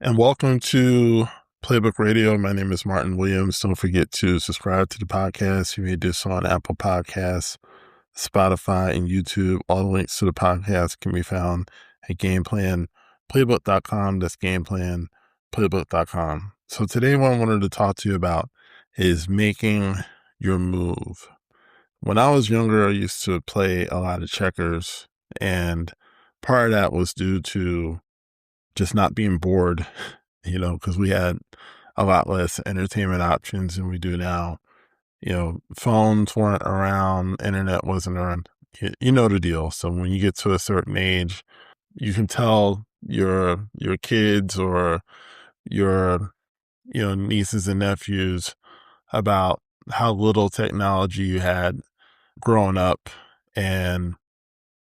And welcome to Playbook Radio. My name is Martin Williams. Don't forget to subscribe to the podcast. You may do so on Apple Podcasts, Spotify, and YouTube. All the links to the podcast can be found at gameplanplaybook.com. That's gameplanplaybook.com. So today what I wanted to talk to you about is making your move. When I was younger, I used to play a lot of checkers, and part of that was due to just not being bored, because we had a lot less entertainment options than we do now. Phones weren't around, internet wasn't around. You know the deal. So when you get to a certain age, you can tell your kids or your nieces and nephews about how little technology you had growing up, and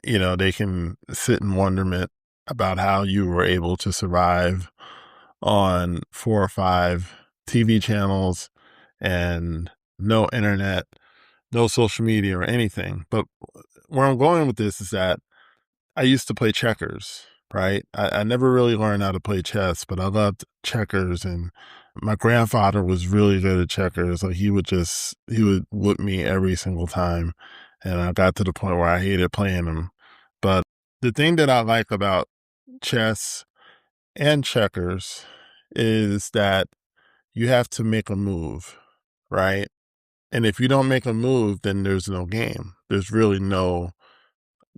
they can sit in wonderment about how you were able to survive on 4 or 5 TV channels and no internet, no social media or anything. But where I'm going with this is that I used to play checkers, right? I never really learned how to play chess, but I loved checkers. And my grandfather was really good at checkers. Like he would whip me every single time. And I got to the point where I hated playing them. But the thing that I like about chess and checkers is that you have to make a move, right? And if you don't make a move, then there's no game. There's no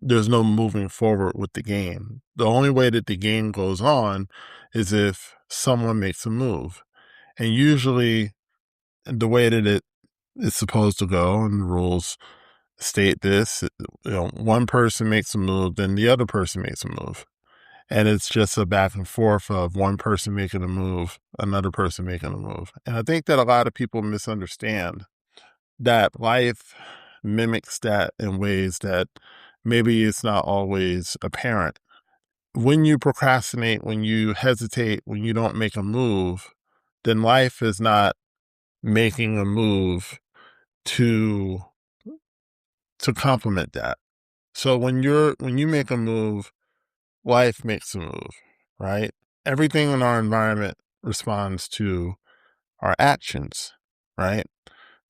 moving forward with the game. The only way that the game goes on is if someone makes a move. And usually the way that it is supposed to go, and the rules state this, one person makes a move, then the other person makes a move. And it's just a back and forth of one person making a move, another person making a move. And I think that a lot of people misunderstand that life mimics that in ways that maybe it's not always apparent. When you procrastinate, when you hesitate, when you don't make a move, then life is not making a move to complement that. So when you make a move, life makes a move, right? Everything in our environment responds to our actions, right?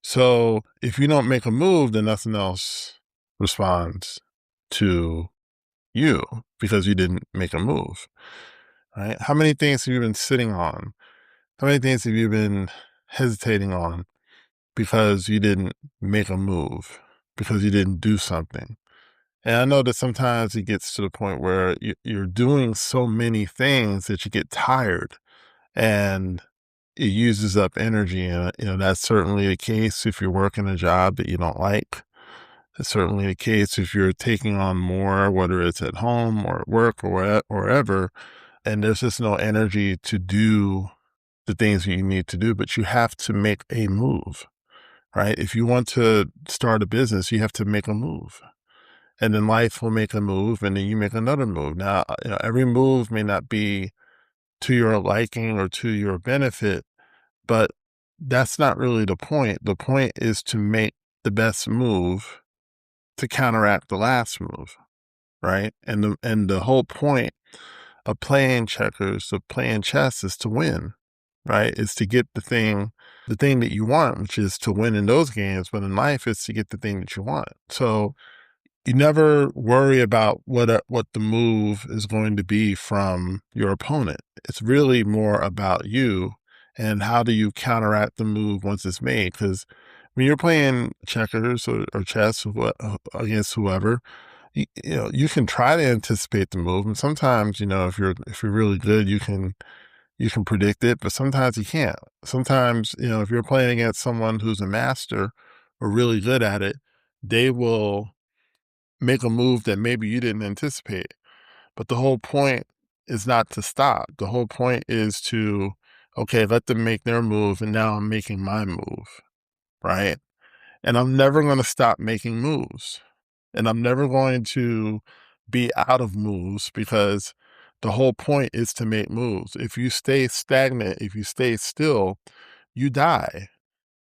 So if you don't make a move, then nothing else responds to you because you didn't make a move, right? How many things have you been sitting on? How many things have you been hesitating on because you didn't make a move, because you didn't do something? And I know that sometimes it gets to the point where you're doing so many things that you get tired and it uses up energy. And, that's certainly the case if you're working a job that you don't like. It's certainly the case if you're taking on more, whether it's at home or at work or wherever, and there's just no energy to do the things that you need to do, but you have to make a move, right? If you want to start a business, you have to make a move. And then life will make a move, and then you make another move. Now, every move may not be to your liking or to your benefit, but that's not really the point. The point is to make the best move to counteract the last move, right? And the whole point of playing checkers, of playing chess, is to win, right? It's to get the thing that you want, which is to win in those games. But in life, it's to get the thing that you want. So you never worry about what the move is going to be from your opponent. It's really more about you and how do you counteract the move once it's made. Because when you're playing checkers or chess against whoever, you can try to anticipate the move, and sometimes if you're really good, you can predict it, but sometimes you can't. Sometimes if you're playing against someone who's a master or really good at it, they will make a move that maybe you didn't anticipate. But the whole point is not to stop. The whole point is to, okay, let them make their move, and now I'm making my move, right? And I'm never going to stop making moves. And I'm never going to be out of moves, because the whole point is to make moves. If you stay stagnant, if you stay still, you die,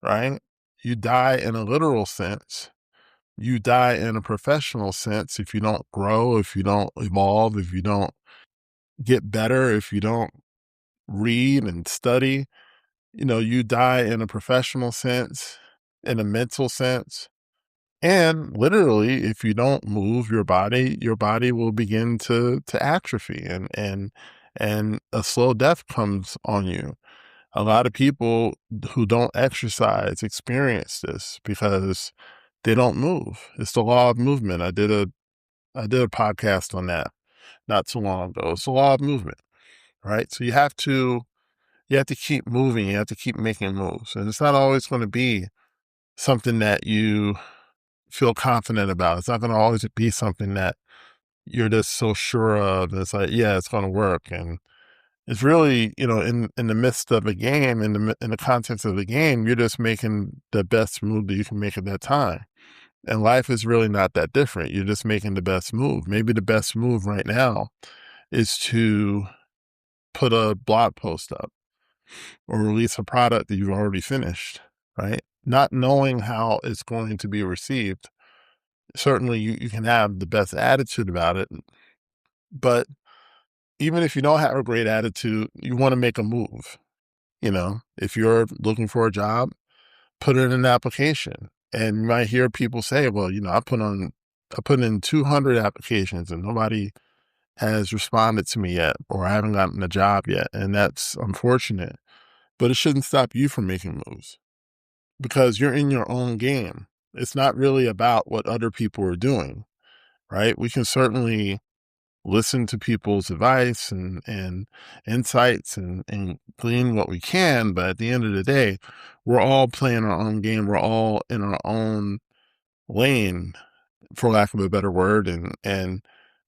right? You die in a literal sense. You die in a professional sense if you don't grow, if you don't evolve, if you don't get better, if you don't read and study. You die in a professional sense, in a mental sense. And literally, if you don't move your body will begin to atrophy, and a slow death comes on you. A lot of people who don't exercise experience this because they don't move. It's the law of movement. I did a podcast on that not too long ago. It's the law of movement, right? So you have to keep moving. You have to keep making moves, and it's not always going to be something that you feel confident about. It's not going to always be something that you're just so sure of. It's like, yeah, it's going to work. And it's really, in the midst of a game, in the context of the game, you're just making the best move that you can make at that time. And life is really not that different. You're just making the best move. Maybe the best move right now is to put a blog post up or release a product that you've already finished, right? Not knowing how it's going to be received. Certainly you can have the best attitude about it, but even if you don't have a great attitude, you want to make a move. If you're looking for a job, put it in an application. And you might hear people say, well, I put in 200 applications and nobody has responded to me yet, or I haven't gotten a job yet. And that's unfortunate, but it shouldn't stop you from making moves because you're in your own game. It's not really about what other people are doing, right? We can certainly listen to people's advice and insights and glean what we can. But at the end of the day, we're all playing our own game. We're all in our own lane, for lack of a better word. And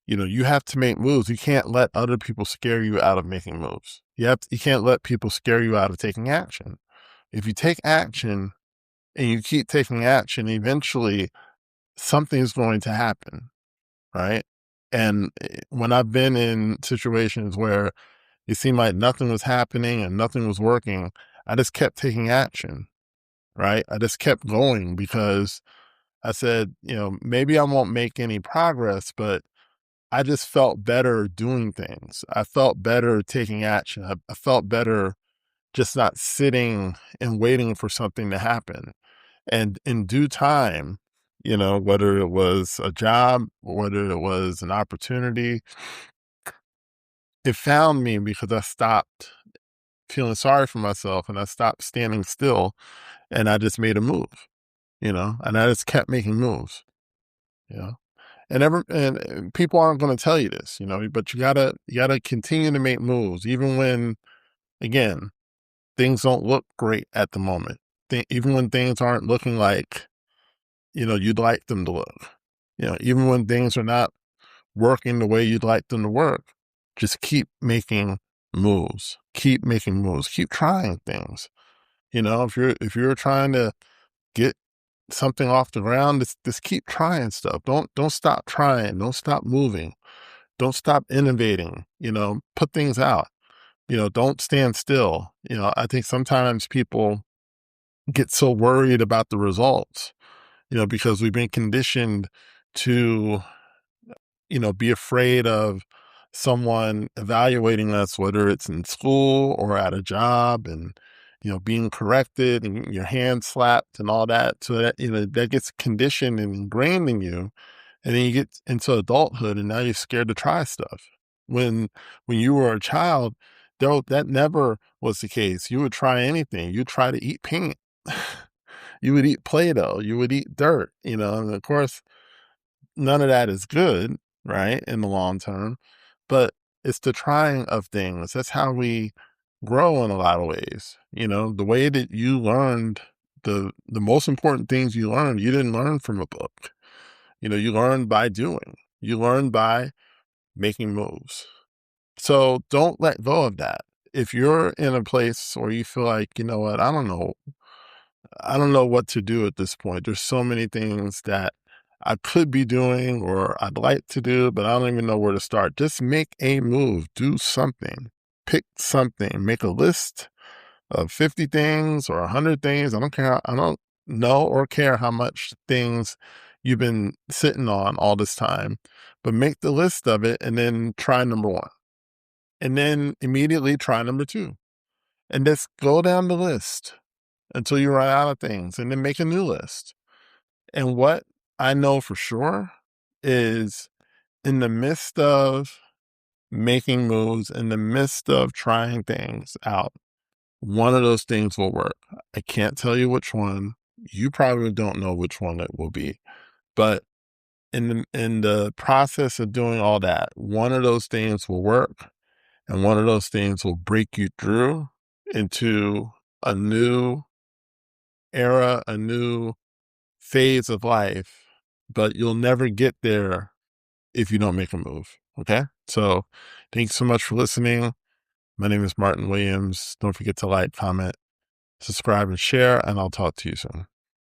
you have to make moves. You can't let other people scare you out of making moves. You can't let people scare you out of taking action. If you take action and you keep taking action, eventually something's going to happen, right? And when I've been in situations where it seemed like nothing was happening and nothing was working, I just kept taking action, right? I just kept going because I said, maybe I won't make any progress, but I just felt better doing things. I felt better taking action. I felt better just not sitting and waiting for something to happen. And in due time, whether it was a job, whether it was an opportunity, it found me because I stopped feeling sorry for myself and I stopped standing still and I just made a move, and I just kept making moves, you know. And people aren't going to tell you this, but you gotta continue to make moves, even when, again, things don't look great at the moment. Even when things aren't looking like, you'd like them to look, even when things are not working the way you'd like them to work, just keep making moves. Keep making moves. Keep trying things. If you're trying to get something off the ground, just keep trying stuff. Don't stop trying. Don't stop moving. Don't stop innovating. Put things out. Don't stand still. I think sometimes people get so worried about the results, because we've been conditioned to be afraid of someone evaluating us, whether it's in school or at a job, and, being corrected and your hand slapped and all that. So that, that gets conditioned and ingrained in you. And then you get into adulthood and now you're scared to try stuff. When you were a child, though, that never was the case. You would try anything. You'd try to eat paint. You would eat Play-Doh. You would eat dirt, and of course, none of that is good, right, in the long term, but it's the trying of things. That's how we grow in a lot of ways. The way that you learned the most important things you learned, you didn't learn from a book. You learned by doing. You learned by making moves. So don't let go of that. If you're in a place where you feel like, you know what, I don't know what to do at this point. There's so many things that I could be doing or I'd like to do, but I don't even know where to start. Just make a move. Do something. Pick something. Make a list of 50 things or 100 things. I don't care. I don't know or care how much things you've been sitting on all this time, but make the list of it and then try number one. And then immediately try number 2. And just go down the list until you run out of things and then make a new list. And what I know for sure is in the midst of making moves, in the midst of trying things out, one of those things will work. I can't tell you which one. You probably don't know which one it will be. But in the process of doing all that, one of those things will work, and one of those things will break you through into a new era, a new phase of life, but you'll never get there if you don't make a move. Okay. So thanks so much for listening. My name is Martin Williams. Don't forget to like, comment, subscribe, and share, and I'll talk to you soon.